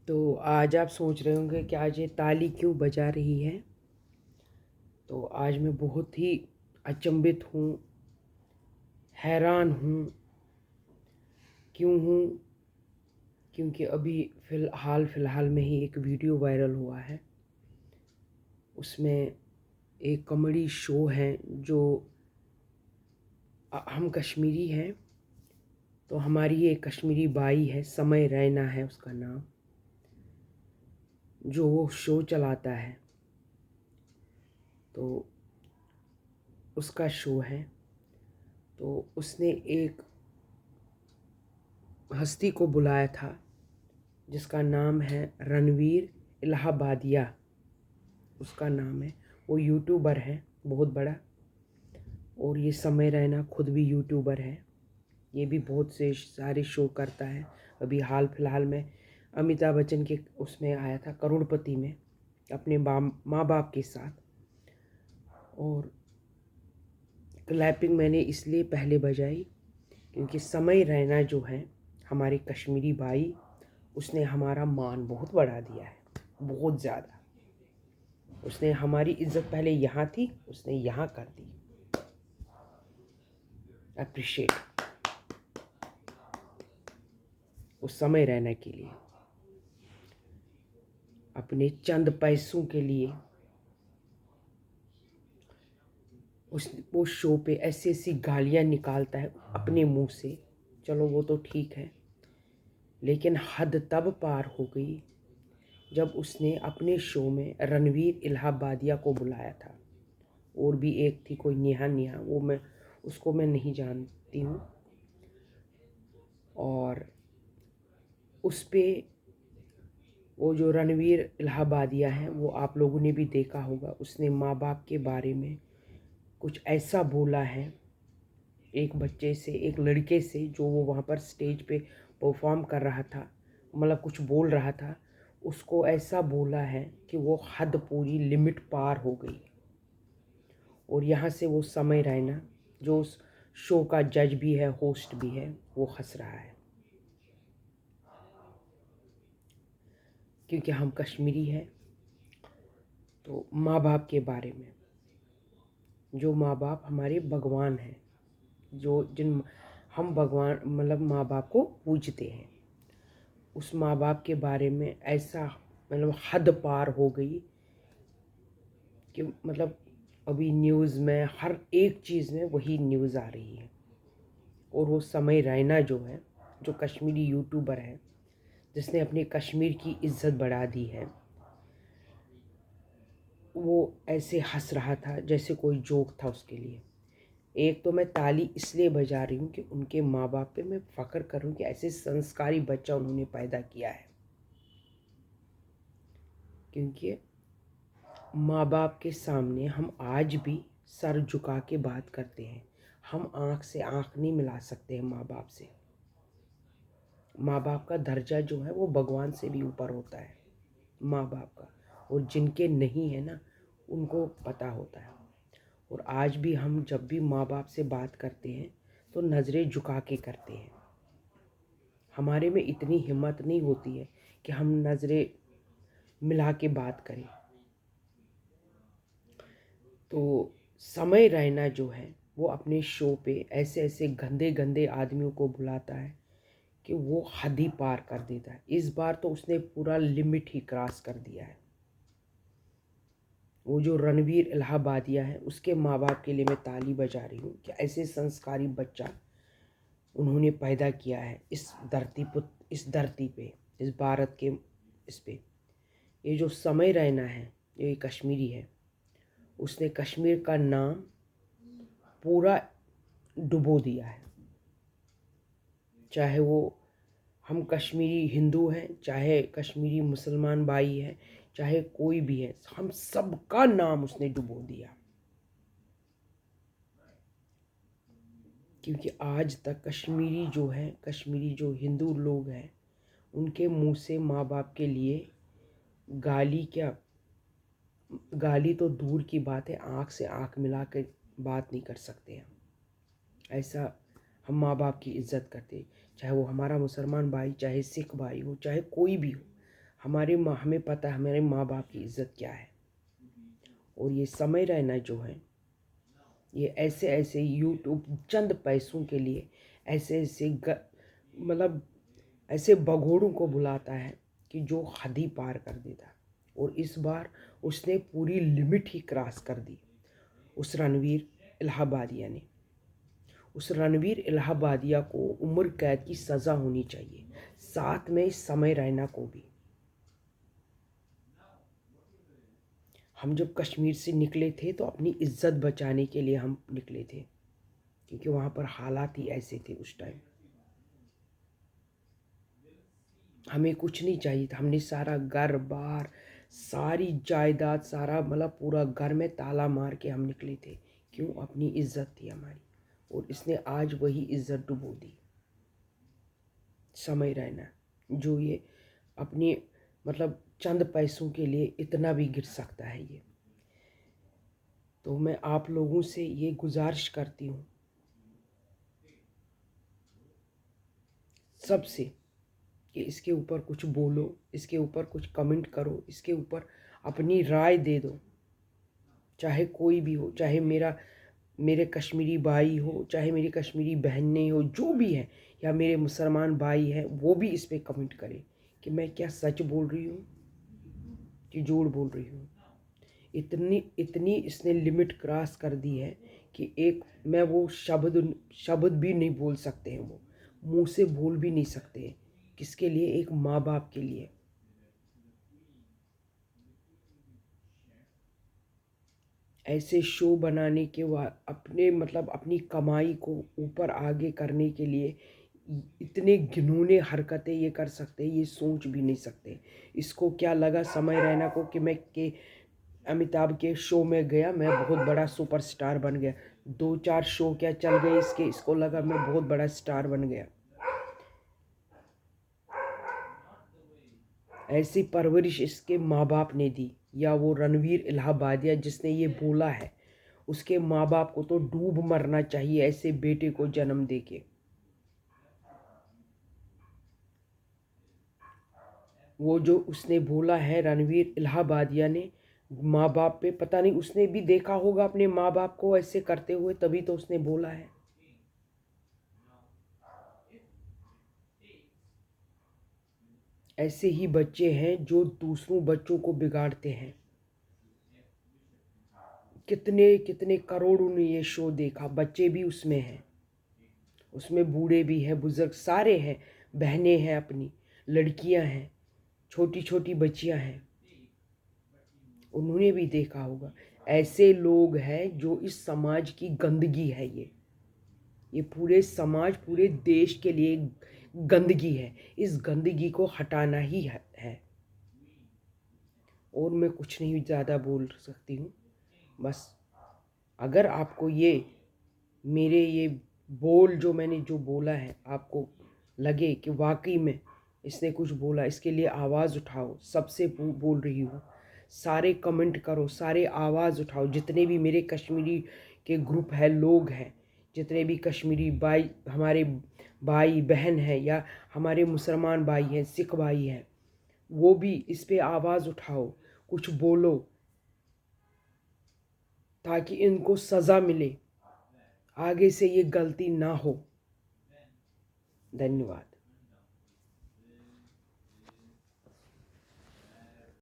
तो आज आप सोच रहे होंगे कि आज ये ताली क्यों बजा रही है। तो आज मैं बहुत ही अचंभित हूँ, हैरान हूँ। क्यों हूँ? क्योंकि अभी फ़िलहाल में ही एक वीडियो वायरल हुआ है। उसमें एक कॉमेडी शो है जो हम कश्मीरी हैं, तो हमारी एक कश्मीरी बाई है, समय रैना है उसका नाम, जो वो शो चलाता है। तो उसका शो है, तो उसने एक हस्ती को बुलाया था जिसका नाम है रणवीर इलाहाबादिया, उसका नाम है। वो यूट्यूबर है बहुत बड़ा, और ये समय रैना खुद भी यूट्यूबर है। ये भी बहुत से सारे शो करता है। अभी हाल फिलहाल में अमिताभ बच्चन के उसमें आया था, करोड़पति में, अपने माँ बाप के साथ। और क्लैपिंग मैंने इसलिए पहले बजाई क्योंकि समय रैना जो है हमारी कश्मीरी भाई, उसने हमारा मान बहुत बढ़ा दिया है, बहुत ज़्यादा। उसने हमारी इज्जत पहले यहाँ थी, उसने यहाँ कर दी। अप्रिशिएट उस समय रहने के लिए, अपने चंद पैसों के लिए वो शो पे ऐसी ऐसी गालियाँ निकालता है अपने मुंह से। चलो वो तो ठीक है, लेकिन हद तब पार हो गई जब उसने अपने शो में रणवीर इलाहाबादिया को बुलाया था। और भी एक थी कोई नेहा, वो उसको मैं नहीं जानती हूँ। और उस पे वो जो रणवीर इलाहाबादिया है, वो आप लोगों ने भी देखा होगा, उसने माँ बाप के बारे में कुछ ऐसा बोला है एक बच्चे से, एक लड़के से, जो वो वहाँ पर स्टेज पे परफॉर्म कर रहा था, मतलब कुछ बोल रहा था, उसको ऐसा बोला है कि वो हद पूरी लिमिट पार हो गई। और यहाँ से वो समय रैना, जो उस शो का जज भी है, होस्ट भी है, वो हंस रहा है क्योंकि हम कश्मीरी हैं। तो माँ बाप के बारे में, जो माँ बाप हमारे भगवान हैं, जो जिन हम भगवान मतलब माँ बाप को पूजते हैं, उस माँ बाप के बारे में ऐसा मतलब हद पार हो गई कि मतलब अभी न्यूज़ में हर एक चीज़ में वही न्यूज़ आ रही है। और वो समय रैना जो है, जो कश्मीरी यूट्यूबर है, जिसने अपने कश्मीर की इज्जत बढ़ा दी है, वो ऐसे हंस रहा था जैसे कोई जोक था उसके लिए। एक तो मैं ताली इसलिए बजा रही हूँ कि उनके माँ बाप पे मैं फ़ख्र करूँ कि ऐसे संस्कारी बच्चा उन्होंने पैदा किया है। क्योंकि माँ बाप के सामने हम आज भी सर झुका के बात करते हैं। हम आँख से आँख नहीं मिला सकते हैं माँ बाप से। माँ बाप का दर्जा जो है वो भगवान से भी ऊपर होता है, माँ बाप का। और जिनके नहीं है ना, उनको पता होता है। और आज भी हम जब भी माँ बाप से बात करते हैं तो नज़रें झुका के करते हैं। हमारे में इतनी हिम्मत नहीं होती है कि हम नज़रें मिला के बात करें। तो समय रैना जो है वो अपने शो पे ऐसे ऐसे गंदे गंदे आदमियों को बुलाता है कि वो हद ही पार कर देता है। इस बार तो उसने पूरा लिमिट ही क्रॉस कर दिया है। वो जो रणवीर इलाहाबादिया है, उसके माँ बाप के लिए मैं ताली बजा रही हूँ कि ऐसे संस्कारी बच्चा उन्होंने पैदा किया है इस धरती पे, इस भारत के इस पे। ये जो समय रैना है, ये कश्मीरी है, उसने कश्मीर का नाम पूरा डुबो दिया है। चाहे वो हम कश्मीरी हिंदू हैं, चाहे कश्मीरी मुसलमान भाई है, चाहे कोई भी है, हम सबका नाम उसने डुबो दिया। क्योंकि आज तक कश्मीरी जो है, कश्मीरी जो हिंदू लोग हैं, उनके मुंह से माँ बाप के लिए गाली क्या, गाली तो दूर की बात है, आँख से आँख मिला कर बात नहीं कर सकते हम। ऐसा हम माँ बाप की इज़्ज़त करते, चाहे वो हमारा मुसलमान भाई, चाहे सिख भाई हो, चाहे कोई भी हो। हमें पता है हमारे माँ बाप की इज़्ज़त क्या है। और ये समय रैना जो है, ये ऐसे ऐसे यूट्यूब चंद पैसों के लिए ऐसे ऐसे मतलब ऐसे भगोड़ों को बुलाता है कि जो हद ही पार कर देता। और इस बार उसने पूरी लिमिट ही क्रॉस कर दी उस रणवीर इलाहाबादिया ने। उस रणवीर इलाहाबादिया को उम्र कैद की सज़ा होनी चाहिए, साथ में समय रैना को भी। हम जब कश्मीर से निकले थे तो अपनी इज्जत बचाने के लिए हम निकले थे, क्योंकि वहाँ पर हालात ही ऐसे थे उस टाइम। हमें कुछ नहीं चाहिए था, हमने सारा घर बार सारी जायदाद सारा मतलब पूरा घर में ताला मार के हम निकले थे। क्यों? अपनी इज्जत थी हमारी। और इसने आज वही इज्जत डुबो दी। समय रैना जो ये अपने मतलब चंद पैसों के लिए इतना भी गिर सकता है ये। तो मैं आप लोगों से ये गुजारिश करती हूँ सबसे कि इसके ऊपर कुछ बोलो, इसके ऊपर कुछ कमेंट करो, इसके ऊपर अपनी राय दे दो। चाहे कोई भी हो, चाहे मेरे कश्मीरी भाई हो, चाहे मेरी कश्मीरी बहनें हो, जो भी है, या मेरे मुसलमान भाई हैं, वो भी इस पे कमेंट करें कि मैं क्या सच बोल रही हूँ कि झूठ बोल रही हूँ। इतनी इतनी इसने लिमिट क्रॉस कर दी है कि एक मैं वो शब्द भी नहीं बोल सकते हैं, वो मुंह से बोल भी नहीं सकते हैं। किसके लिए? एक माँ बाप के लिए। ऐसे शो बनाने के बाद अपने मतलब अपनी कमाई को ऊपर आगे करने के लिए इतने घिनौने हरकतें ये कर सकते हैं, ये सोच भी नहीं सकते। इसको क्या लगा समय रैना को कि मैं के अमिताभ के शो में गया, मैं बहुत बड़ा सुपरस्टार बन गया। 2-4 शो क्या चल गए इसके, इसको लगा मैं बहुत बड़ा स्टार बन गया। ऐसी परवरिश इसके माँ बाप ने दी, या वो रणवीर इलाहाबादिया जिसने ये बोला है, उसके माँ बाप को तो डूब मरना चाहिए ऐसे बेटे को जन्म देके। वो जो उसने बोला है रणवीर इलाहाबादिया ने माँ बाप पे, पता नहीं उसने भी देखा होगा अपने माँ बाप को ऐसे करते हुए, तभी तो उसने बोला है। ऐसे ही बच्चे हैं जो दूसरों बच्चों को बिगाड़ते हैं। कितने कितने करोड़ों ने ये शो देखा, बच्चे भी उसमें हैं, उसमें बूढ़े भी हैं, बुजुर्ग सारे हैं, बहनें हैं, अपनी लड़कियां हैं, छोटी छोटी बच्चियां हैं, उन्होंने भी देखा होगा। ऐसे लोग हैं जो इस समाज की गंदगी है। ये पूरे समाज पूरे देश के लिए गंदगी है। इस गंदगी को हटाना ही है। और मैं कुछ नहीं ज़्यादा बोल सकती हूँ। बस अगर आपको ये मेरे ये बोल जो मैंने जो बोला है आपको लगे कि वाकई में इसने कुछ बोला, इसके लिए आवाज़ उठाओ। सबसे बोल रही हूँ, सारे कमेंट करो, सारे आवाज़ उठाओ। जितने भी मेरे कश्मीरी के ग्रुप है, लोग हैं, जितने भी कश्मीरी भाई हमारे भाई बहन हैं, या हमारे मुसलमान भाई हैं, सिख भाई हैं, वो भी इस पे आवाज़ उठाओ, कुछ बोलो, ताकि इनको सज़ा मिले, आगे से ये गलती ना हो। धन्यवाद।